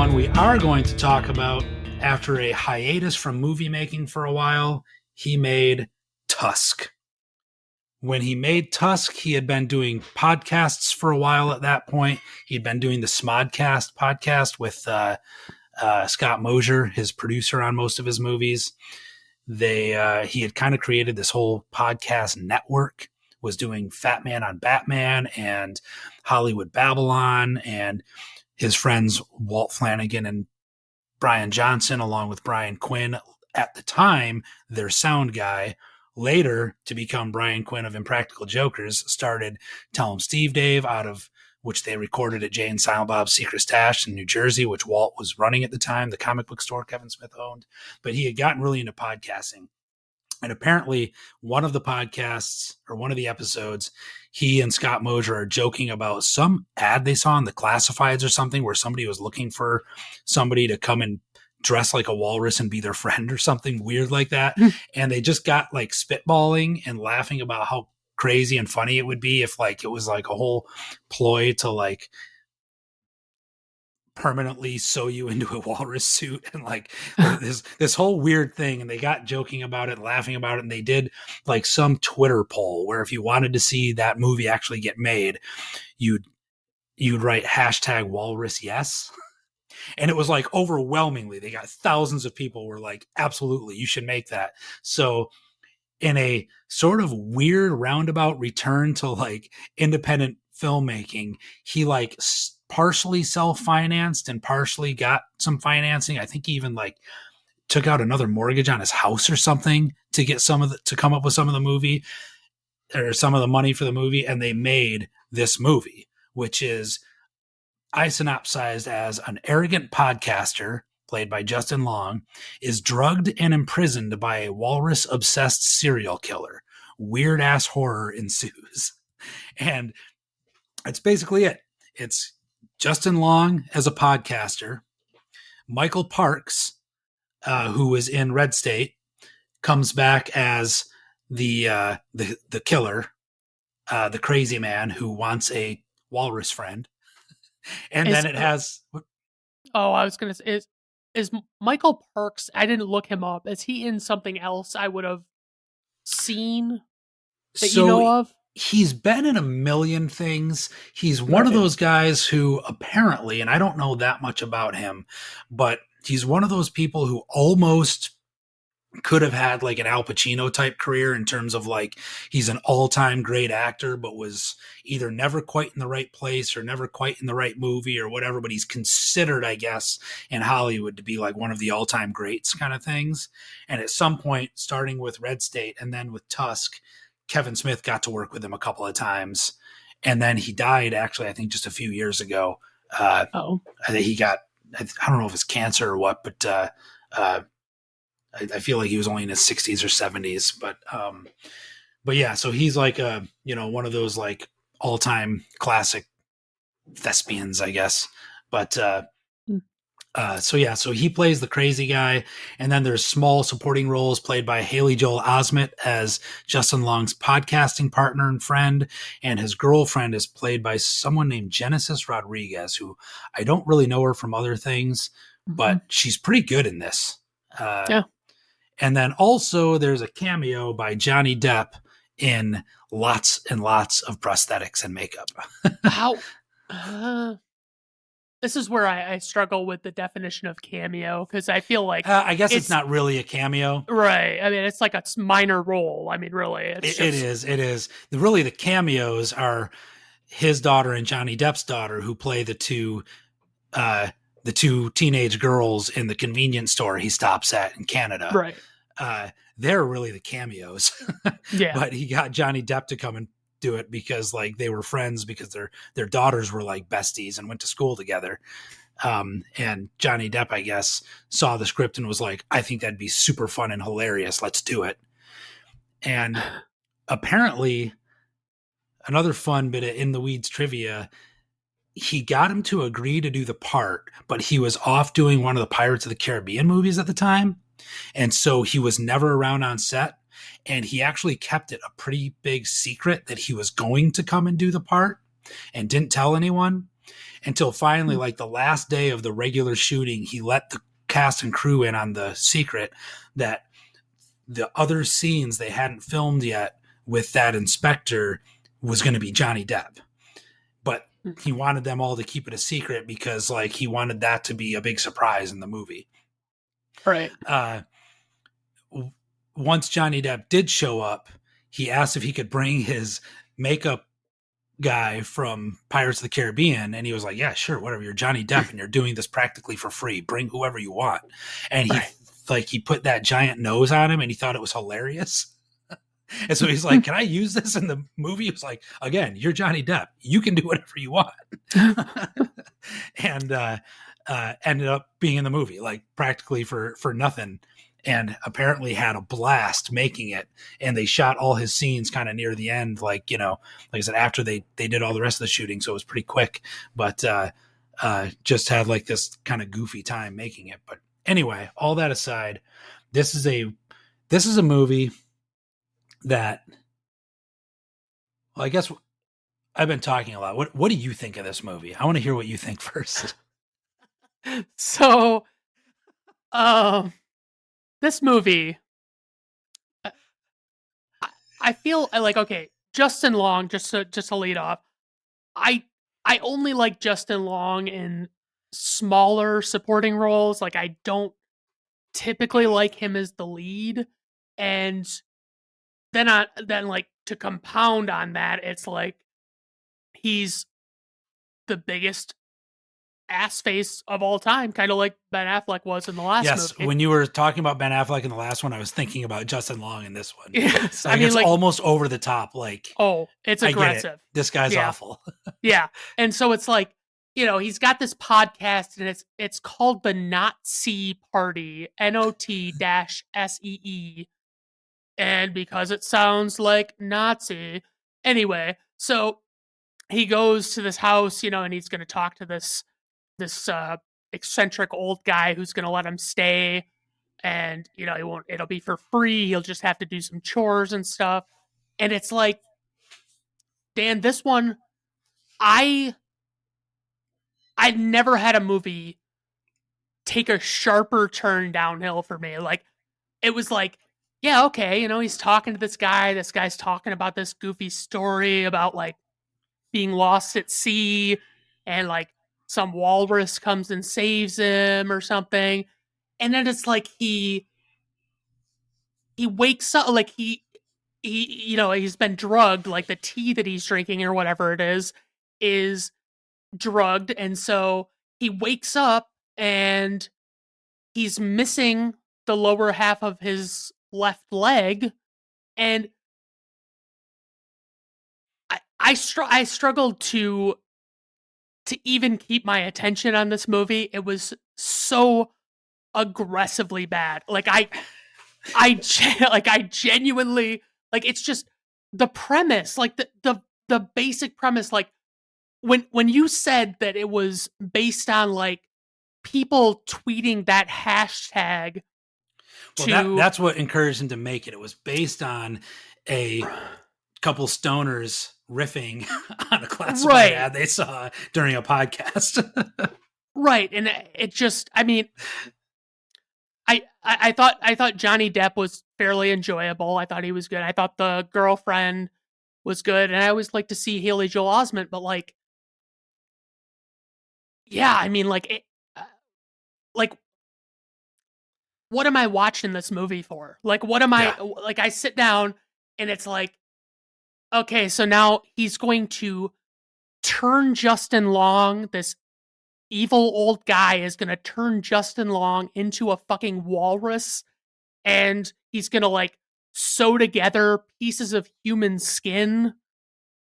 one we are going to talk about after a hiatus from movie making for a while. He made Tusk. When he made Tusk, he had been doing podcasts for a while at that point. He'd been doing the Smodcast podcast with Scott Mosier, his producer on most of his movies. He had kind of created this whole podcast network, was doing Fat Man on Batman and Hollywood Babylon, and his friends Walt Flanagan and Brian Johnson, along with Brian Quinn, at the time, their sound guy, later to become Brian Quinn of Impractical Jokers, started Tell 'em Steve Dave, out of which they recorded at Jay and Silent Bob's Secret Stash in New Jersey, which Walt was running at the time, the comic book store Kevin Smith owned. But he had gotten really into podcasting. And apparently one of the podcasts, or one of the episodes, he and Scott Mosier are joking about some ad they saw in the classifieds or something where somebody was looking for somebody to come and dress like a walrus and be their friend or something weird like that. And they just got like spitballing and laughing about how crazy and funny it would be if like it was like a whole ploy to like permanently sew you into a walrus suit and like this whole weird thing. And they got joking about it, laughing about it. And they did like some Twitter poll where if you wanted to see that movie actually get made, you'd write hashtag walrus yes. And it was like overwhelmingly, they got thousands of people were like, absolutely, you should make that. So in a sort of weird roundabout return to like independent filmmaking, he like partially self-financed and partially got some financing. I think he even like took out another mortgage on his house or something to get to come up with some of the movie or some of the money for the movie. And they made this movie, which is I synopsized as an arrogant podcaster played by Justin Long is drugged and imprisoned by a walrus-obsessed serial killer. Weird-ass horror ensues. And that's basically it. It's Justin Long as a podcaster. Michael Parks, who was in Red State, comes back as the killer, the crazy man who wants a walrus friend. And then it has... Oh, I was going to say... Is Michael Parks, I didn't look him up, is he in something else I would have seen that you know of? He's been in a million things. He's one of those guys who apparently, and I don't know that much about him, but he's one of those people who almost could have had like an Al Pacino type career in terms of like he's an all-time great actor, but was either never quite in the right place or never quite in the right movie or whatever. But he's considered, I guess, in Hollywood to be like one of the all-time greats kind of things. And at some point, starting with Red State and then with Tusk, Kevin Smith got to work with him a couple of times. And then he died, actually, I think just a few years ago. I think he got, I don't know if it's cancer or what, but I feel like he was only in his 60s or 70s, but yeah, so he's like one of those like all-time classic thespians, I guess. But so he plays the crazy guy, and then there's small supporting roles played by Haley Joel Osment as Justin Long's podcasting partner and friend, and his girlfriend is played by someone named Genesis Rodriguez, who I don't really know her from other things, but she's pretty good in this. Yeah. And then also there's a cameo by Johnny Depp in lots and lots of prosthetics and makeup. How? This is where I struggle with the definition of cameo, because I feel like I guess it's not really a cameo, right? I mean, it's like a minor role. I mean, really, it is. Really, the cameos are his daughter and Johnny Depp's daughter, who play the two teenage girls in the convenience store he stops at in Canada. Right. They're really the cameos. Yeah. But he got Johnny Depp to come and do it because like they were friends, because their daughters were like besties and went to school together. And Johnny Depp, I guess, saw the script and was like, I think that'd be super fun and hilarious. Let's do it. And apparently another fun bit of in the weeds trivia, he got him to agree to do the part, but he was off doing one of the Pirates of the Caribbean movies at the time. And so he was never around on set, and he actually kept it a pretty big secret that he was going to come and do the part and didn't tell anyone. until finally, like the last day of the regular shooting, he let the cast and crew in on the secret that the other scenes they hadn't filmed yet with that inspector was going to be Johnny Depp. But he wanted them all to keep it a secret because like he wanted that to be a big surprise in the movie. Right. Once Johnny Depp did show up, he asked if he could bring his makeup guy from Pirates of the Caribbean, and he was like, yeah, sure, whatever, you're Johnny Depp and you're doing this practically for free, bring whoever you want. And he put that giant nose on him and he thought it was hilarious. And so he's like, can I use this in the movie? He was like, again, you're Johnny Depp, you can do whatever you want. And ended up being in the movie like practically for nothing, and apparently had a blast making it. And they shot all his scenes kind of near the end, like, you know, like I said, after they did all the rest of the shooting, so it was pretty quick, but just had like this kind of goofy time making it. But anyway, all that aside, this is a movie that, well, I guess I've been talking a lot. What do you think of this movie? I want to hear what you think first. So, this movie, I feel like, okay, Justin Long, just to lead off, I only like Justin Long in smaller supporting roles. Like, I don't typically like him as the lead, and then like to compound on that, it's like he's the biggest ass face of all time, kind of like Ben Affleck was in the last movie. When you were talking about Ben Affleck in the last one, I was thinking about Justin Long in this one. Yes, like, I mean, it's like, almost over the top. Like, oh, it's aggressive. This guy's awful. Yeah, and so it's like, you know, he's got this podcast, and it's called the Nazi Party, NOT-SEE, and because it sounds like Nazi. Anyway, so he goes to this house, you know, and he's going to talk to this eccentric old guy who's going to let him stay, and, you know, it'll be for free. He'll just have to do some chores and stuff. And it's like, Dan, this one, I've never had a movie take a sharper turn downhill for me. Like, it was like, yeah, okay, you know, he's talking to this guy's talking about this goofy story about like being lost at sea, and like some walrus comes and saves him or something. And then it's like he wakes up, like he you know, he's been drugged, like the tea that he's drinking or whatever it is drugged, and so he wakes up and he's missing the lower half of his left leg. And I struggled to even keep my attention on this movie. It was so aggressively bad. Like I genuinely, like, it's just the premise, like the basic premise. Like, when you said that it was based on like people tweeting that hashtag, well, that's what encouraged him to make it. It was based on a couple stoners riffing on a classified ad they saw during a podcast. Right. And it just, I mean, I thought Johnny Depp was fairly enjoyable. I thought he was good. I thought the girlfriend was good, and I always like to see Haley Joel Osment, but like, yeah, I mean, like, like, what am I watching this movie for? Like, what am I, like, I sit down and it's like, okay, so now he's going to turn Justin Long, this evil old guy is going to turn Justin Long into a fucking walrus, and he's going to like sew together pieces of human skin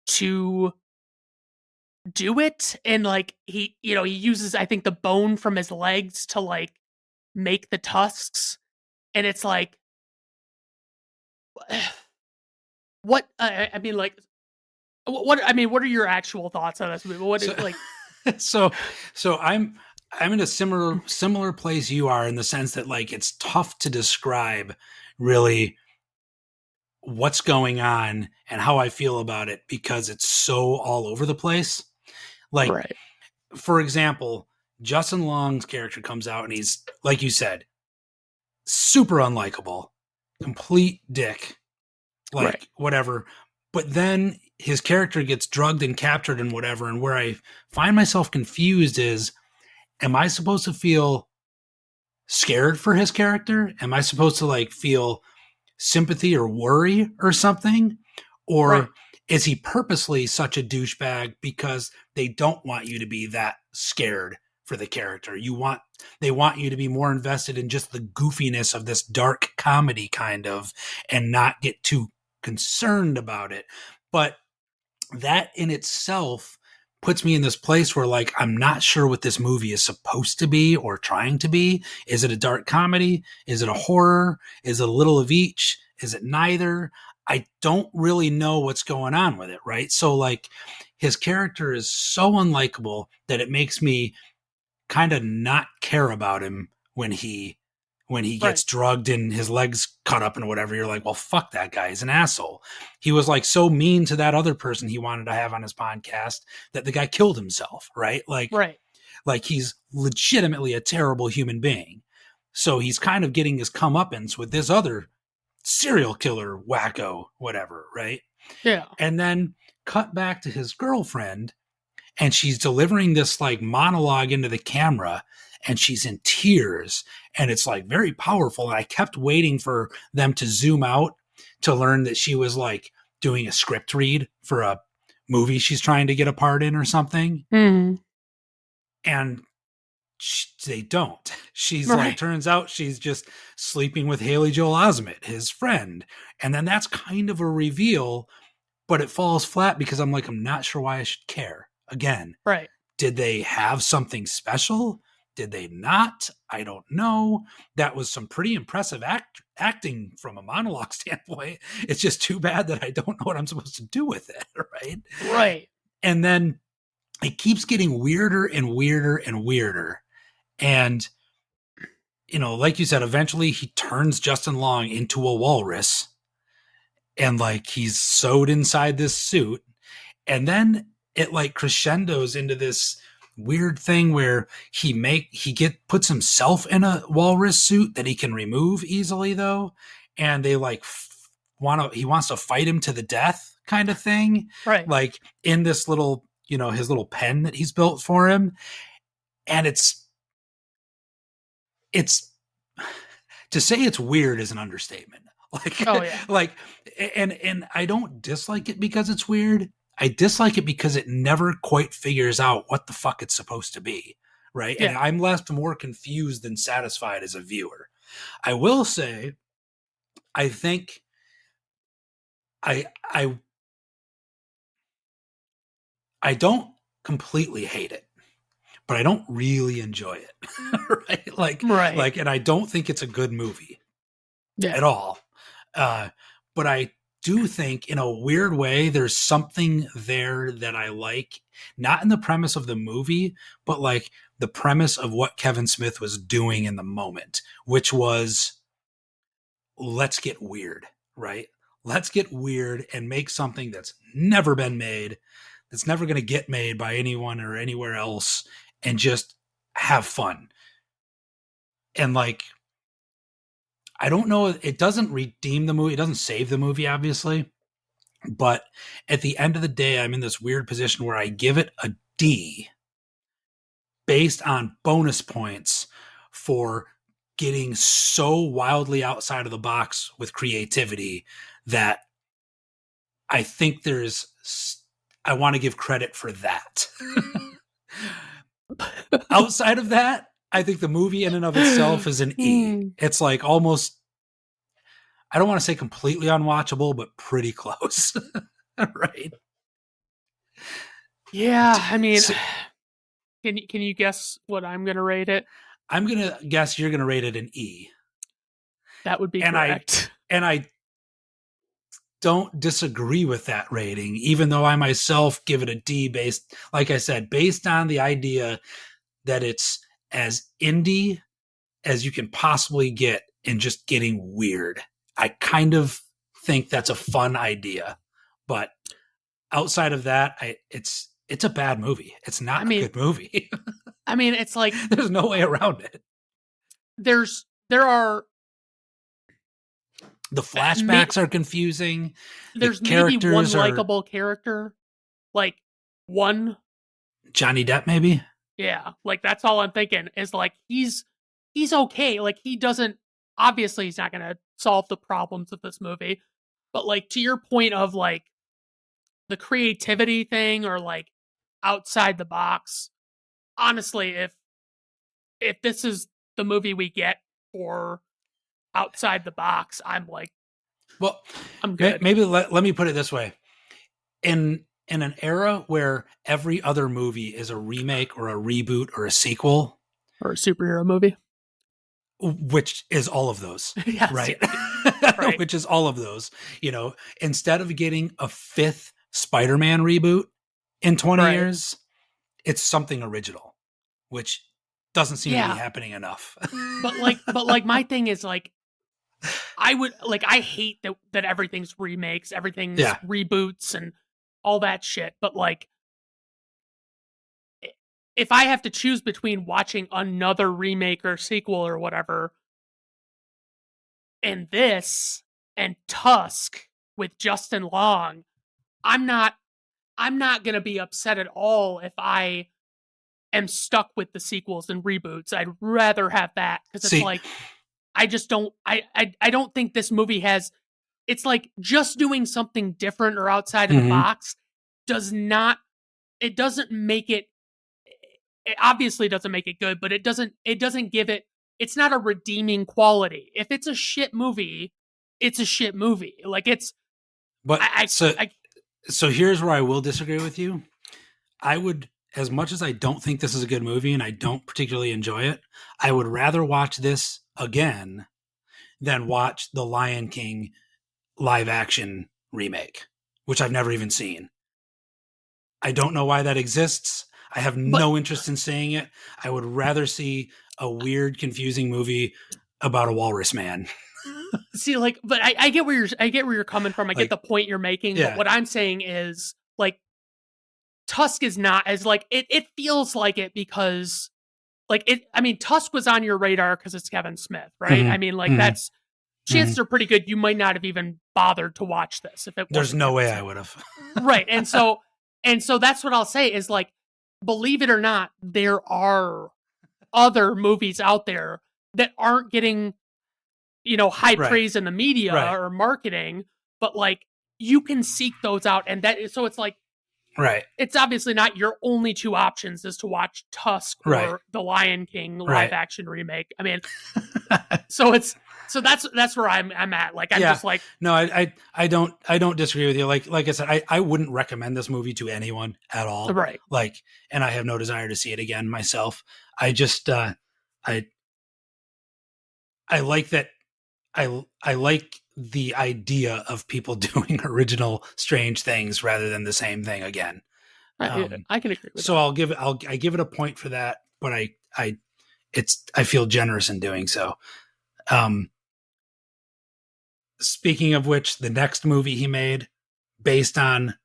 to do it. And like, he, you know, he uses, I think, the bone from his legs to like make the tusks. And it's like, what, I mean, like, what are your actual thoughts on this movie? What is like, so I'm in a similar place you are, in the sense that like it's tough to describe really what's going on and how I feel about it, because it's so all over the place. Like, for example, Justin Long's character comes out and he's, like you said, super unlikable, complete dick, Right. like whatever. But then his character gets drugged and captured and whatever. And where I find myself confused is, am I supposed to feel scared for his character? Am I supposed to like feel sympathy or worry or something? Right. Or is he purposely such a douchebag because they don't want you to be that scared for the character? They want you to be more invested in just the goofiness of this dark comedy kind of, and not get too concerned about it. But that in itself puts me in this place where like I'm not sure what this movie is supposed to be or trying to be. Is it a dark comedy? Is it a horror? Is it a little of each? Is it neither? I don't really know what's going on with it, right? So like his character is so unlikable that it makes me kind of not care about him when he Right. gets drugged and his legs cut up and whatever. You're like, well, fuck that guy. He's an asshole. He was like so mean to that other person he wanted to have on his podcast that the guy killed himself, right? Right. Like he's legitimately a terrible human being. So he's kind of getting his comeuppance with this other serial killer wacko, whatever, right? Yeah. And then cut back to his girlfriend, and she's delivering this like monologue into the camera, and she's in tears, and it's like very powerful. And I kept waiting for them to zoom out to learn that she was like doing a script read for a movie she's trying to get a part in or something. Mm. And they don't. She's Right. like, turns out she's just sleeping with Haley Joel Osment, his friend. And then that's kind of a reveal, but it falls flat because I'm like, I'm not sure why I should care. Again, Right. did they have something special? Did they not? I don't know. That was some pretty impressive acting from a monologue standpoint. It's just too bad that I don't know what I'm supposed to do with it, right? Right. And then it keeps getting weirder and weirder and weirder. And, you know, like you said, eventually he turns Justin Long into a walrus, and like he's sewed inside this suit. And then it like crescendos into this weird thing where puts himself in a walrus suit that he can remove easily though, and they like he wants to fight him to the death kind of thing, Right. like in this little, you know, his little pen that he's built for him. And it's to say it's weird is an understatement. Like, Oh yeah. like, and I don't dislike it because it's weird. I dislike it because it never quite figures out what the fuck it's supposed to be, right? Yeah. And I'm left more confused than satisfied as a viewer. I will say, I think I I I don't completely hate it, but I don't really enjoy it, right? Right. And I don't think it's a good movie Yeah. at all. But I do think in a weird way, there's something there that I like, not in the premise of the movie, but like the premise of what Kevin Smith was doing in the moment, which was let's get weird, right? Let's get weird and make something that's never been made, that's never going to get made by anyone or anywhere else, and just have fun. And like, I don't know, it doesn't redeem the movie, it doesn't save the movie, obviously. But at the end of the day, I'm in this weird position where I give it a D based on bonus points for getting so wildly outside of the box with creativity that I think I want to give credit for that. Outside of that, I think the movie in and of itself is an E. It's like almost, I don't want to say completely unwatchable, but pretty close. Right? Yeah. I mean, so, can you guess what I'm gonna rate it? I'm gonna guess you're gonna rate it an E. That would be correct. I don't disagree with that rating, even though I myself give it a D based, like I said, based on the idea that it's as indie as you can possibly get in just getting weird. I kind of think that's a fun idea, but outside of that, it's it's a bad movie. It's I not a mean, good movie. it's like There's no way around it. there are The flashbacks are confusing. The there's maybe one characters are likable character, like one. Johnny Depp, maybe. Yeah, like that's all I'm thinking is like he's okay. Like he doesn't obviously he's not gonna solve the problems of this movie, but like to your point of like the creativity thing or like outside the box. Honestly, if this is the movie we get for outside the box, I'm like, Well, I'm good. maybe let me put it this way. In an era where every other movie is a remake or a reboot or a sequel, Or a superhero movie. which is all of those, Yes, right? right. Which is all of those. Instead of getting a fifth Spider-Man reboot in 20 Right. years, it's something original, which doesn't seem to be Yeah. happening enough. But like my thing is like I hate that everything's remakes, everything's Yeah. reboots and all that shit. But like if I have to choose between watching another remake or sequel or whatever and this and Tusk with Justin Long, I'm not going to be upset at all if I am stuck with the sequels and reboots. I'd rather have that because it's like I just don't I don't think this movie has it's like just doing something different or outside of the box doesn't make it obviously doesn't make it good, but it doesn't give it it's not a redeeming quality. If it's a shit movie, it's a shit movie. Like it's But so here's where I will disagree with you. I would, as much as I don't think this is a good movie and I don't particularly enjoy it, I would rather watch this again than watch the Lion King live action remake, which I've never even seen. I don't know why that exists. I have no interest in seeing it. I would rather see a weird, confusing movie about a walrus man. See, like, but I get where you're coming from. I get the point you're making. Yeah. But what I'm saying is, like, Tusk is not as like it feels like it because, like, it. I mean, Tusk was on your radar because it's Kevin Smith, right? I mean, like, that's chances are pretty good you might not have even bothered to watch this if it. There's no way I would have. Right, and so that's what I'll say is like, believe it or not, there are other movies out there that aren't getting high praise in the media or marketing, but like you can seek those out. And so it's like, it's obviously not your only two options is to watch Tusk or the Lion King live action remake. I mean, so that's where I'm at. Like, I'm just like, no, I don't disagree with you. Like I said, I wouldn't recommend this movie to anyone at all. Right. Like, and I have no desire to see it again myself. I just, I like that. I like the idea of people doing original strange things rather than the same thing again. I can agree with so that. I give it a point for that, but I feel generous in doing so. Speaking of which, the next movie he made based on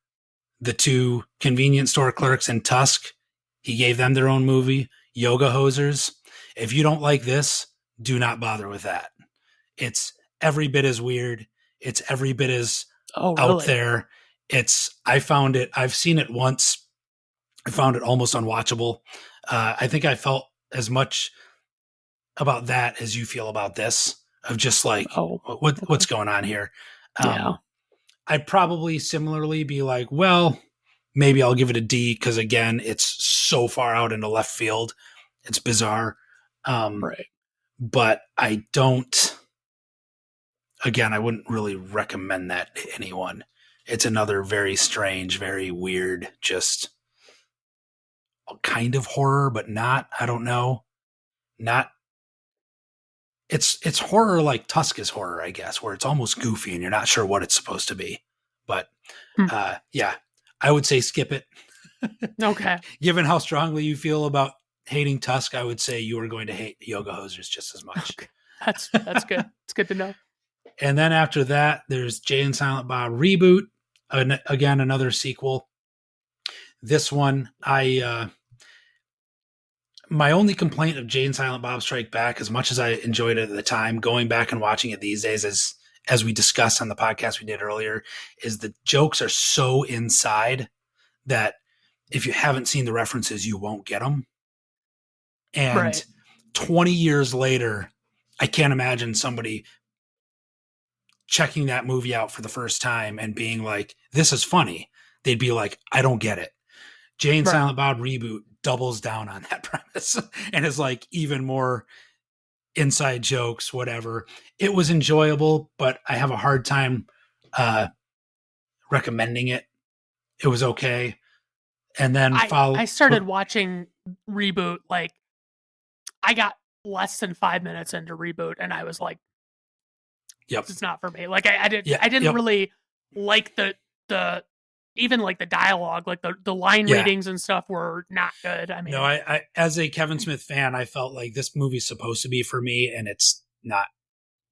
the two convenience store clerks in Tusk, he gave them their own movie, Yoga Hosers. If you don't like this, do not bother with that. It's every bit as weird. It's every bit as out there. I've seen it once. I found it almost unwatchable. I think I felt as much about that as you feel about this, of just like, what's going on here? I'd probably similarly be like, well, maybe I'll give it a D because, again, it's so far out into left field. It's bizarre. But I don't... Again, I wouldn't really recommend that to anyone. It's another very strange, very weird, just kind of horror, but not. I don't know. Not. It's horror like Tusk is horror, I guess, where it's almost goofy and you're not sure what it's supposed to be. But yeah, I would say skip it. Okay. Given how strongly you feel about hating Tusk, I would say you are going to hate Yoga Hosers just as much. Okay. That's good. It's good to know. And then after that, there's Jay and Silent Bob Reboot. Again, another sequel. This one, my only complaint of Jay and Silent Bob Strike Back, as much as I enjoyed it at the time, going back and watching it these days, as we discussed on the podcast we did earlier, is the jokes are so inside that if you haven't seen the references, you won't get them. And Right. 20 years later, I can't imagine somebody checking that movie out for the first time and being like, this is funny. They'd be like, I don't get it. Jay and Right. Silent Bob reboot doubles down on that premise and is like even more inside jokes, whatever. It was enjoyable, but I have a hard time recommending it. It was okay. And then I started watching Reboot, like, I got less than 5 minutes into Reboot, and I was like, yep. it's not for me. Like, I didn't really like the even like the dialogue, like the line readings and stuff were not good. I mean, no, I as a Kevin Smith fan, I felt like this movie's supposed to be for me, and it's not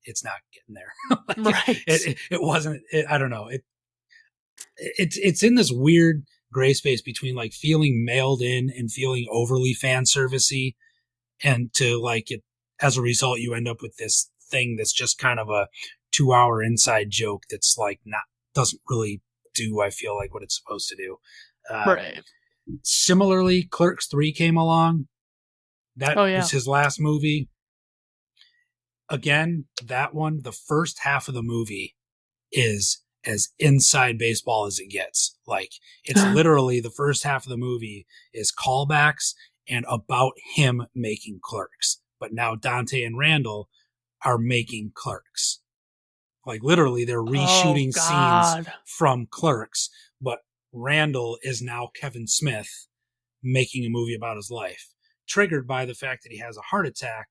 getting there. Like, right. It wasn't. I don't know. It's in this weird gray space between like feeling mailed in and feeling overly fan servicey, and to like it as a result, you end up with this thing that's just kind of a 2-hour inside joke that's like doesn't really do, I feel like, what it's supposed to do. Right. Similarly, Clerks 3 came along. That was his last movie. Again, that one, the first half of the movie is as inside baseball as it gets. Like, it's literally the first half of the movie is callbacks and about him making Clerks. But now Dante and Randall are making Clerks. Like, literally, they're reshooting scenes from Clerks, but Randall is now Kevin Smith making a movie about his life, triggered by the fact that he has a heart attack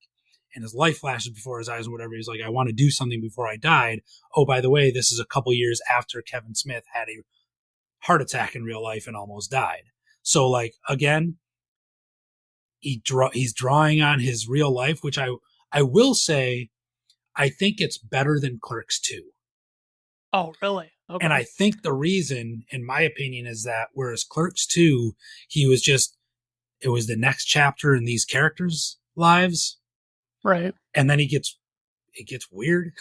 and his life flashes before his eyes and whatever. He's like, I want to do something before I died. Oh, by the way, this is a couple years after Kevin Smith had a heart attack in real life and almost died. So, like, again, he's drawing on his real life, which I will say, I think it's better than Clerks 2. Oh, really? Okay. And I think the reason, in my opinion, is that whereas Clerks 2, it was the next chapter in these characters' lives. Right. And then it gets weird.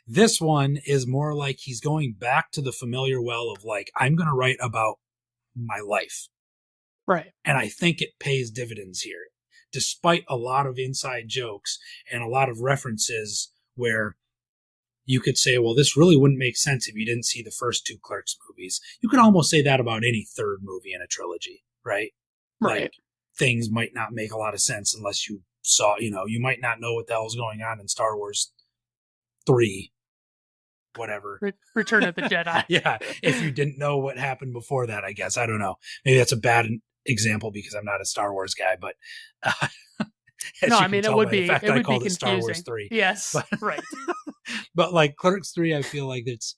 This one is more like he's going back to the familiar well of like, I'm going to write about my life. Right. And I think it pays dividends here, despite a lot of inside jokes and a lot of references where you could say, well, this really wouldn't make sense if you didn't see the first 2 Clerks movies. You could almost say that about any third movie in a trilogy, right? Right. Like, things might not make a lot of sense unless you saw, you might not know what the hell's going on in Star Wars 3, whatever. Return of the Jedi. Yeah, if you didn't know what happened before that, I guess. I don't know. Maybe that's a bad example because I'm not a Star Wars guy, but no, I mean, it would be confusing. Star Wars 3. Yes, but, right. But like Clerks 3, I feel like it's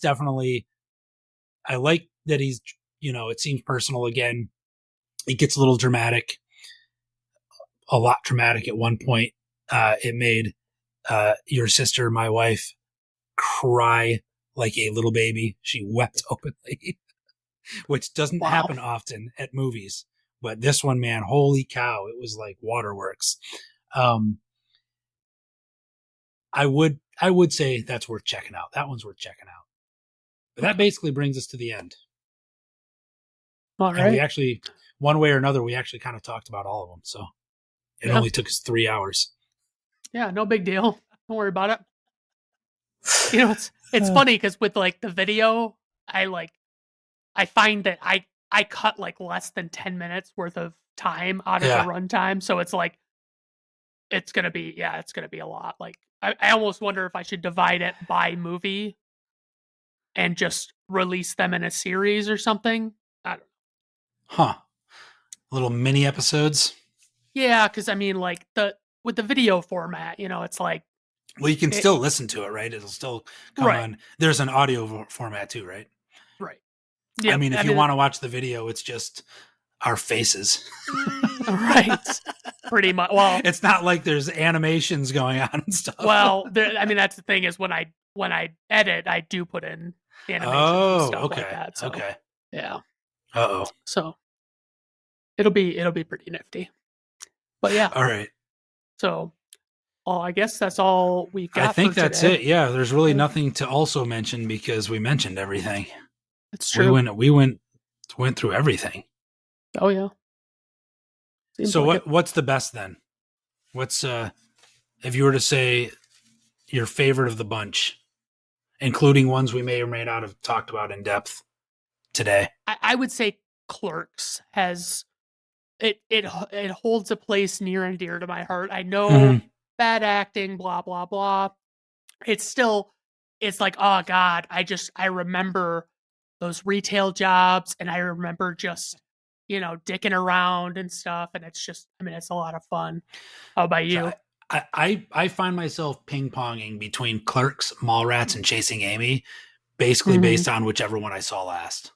definitely, I like that he's, it seems personal again. It gets a little dramatic, a lot dramatic at one point. It made your sister, my wife, cry like a little baby. She wept openly, which doesn't happen often at movies. But this one, man, holy cow, it was like waterworks. I would say that's worth checking out. That one's worth checking out. But that basically brings us to the end. All right. And we actually, one way or another, we actually kind of talked about all of them. So it only took us 3 hours. Yeah, no big deal. Don't worry about it. It's funny because with like the video, I find that I cut like less than 10 minutes worth of time out of the runtime. So it's like, it's going to be a lot. Like, I almost wonder if I should divide it by movie and just release them in a series or something. I don't know. Huh. Little mini episodes. Yeah. Cause I mean, like with the video format, it's like, well, you can still listen to it, right? It'll still come on. There's an audio format too, right? Right. Yeah. I mean, if you want to watch the video, it's just our faces. Right. Pretty much. Well, it's not like there's animations going on and stuff. Well, that's the thing is when I edit, I do put in animations and stuff like that. So, okay. Yeah. Uh-oh. So it'll be pretty nifty. But yeah. All right. So I guess that's all we've got. I think for that's today. it. Yeah, there's really nothing to also mention because we mentioned everything. It's true. We went through everything. Oh yeah. Seems so like what's the best then? What's if you were to say your favorite of the bunch, including ones we may or may not have talked about in depth today? I would say Clerks has it holds a place near and dear to my heart. I know bad acting, blah blah blah. It's like, oh God, I remember those retail jobs, and I remember just, dicking around and stuff, and it's a lot of fun. How about you? So I find myself ping-ponging between Clerks, Mallrats, and Chasing Amy, basically based on whichever one I saw last.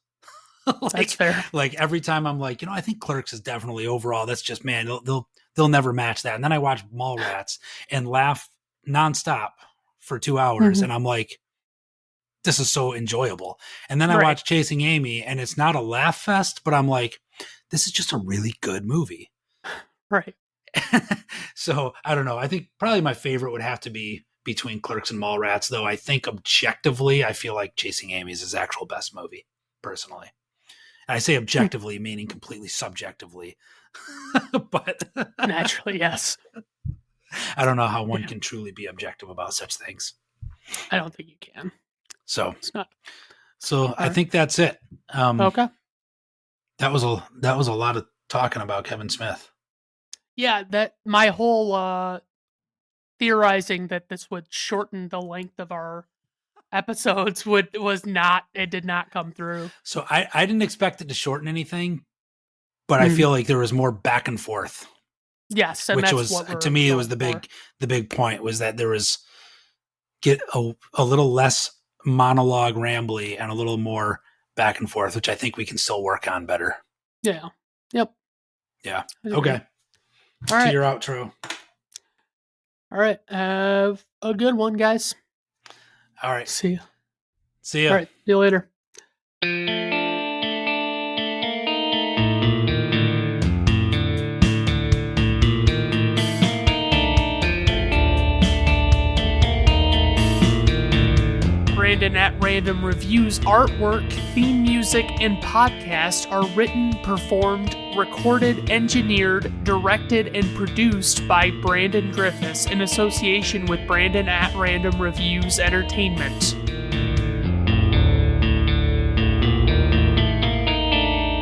That's fair. Like every time I'm like, I think Clerks is definitely overall. That's just, man, they'll never match that. And then I watch Mallrats and laugh nonstop for 2 hours, and I'm like, this is so enjoyable. And then I watch Chasing Amy, and it's not a laugh fest, but I'm like, this is just a really good movie. Right. So I don't know. I think probably my favorite would have to be between Clerks and Mallrats, though I think objectively, I feel like Chasing Amy is his actual best movie, personally. And I say objectively, meaning completely subjectively. But naturally, yes. I don't know how one can truly be objective about such things. I don't think you can. So it's not. So I think that's it. Okay. That was a lot of talking about Kevin Smith. Yeah, that my whole theorizing that this would shorten the length of our episodes did not come through. So I didn't expect it to shorten anything, but I feel like there was more back and forth. Yes, and which that's was what to me it was the big point was that there was get a little less monologue rambly and a little more back and forth, which I think we can still work on better. Yeah. Yep. Yeah. Okay. All right. To your outro. All right. Have a good one, guys. All right. See ya. All right. See you later. Brandon at Random Reviews artwork, theme music, and podcast are written, performed, recorded, engineered, directed, and produced by Brandon Griffes in association with Brandon at Random Reviews Entertainment.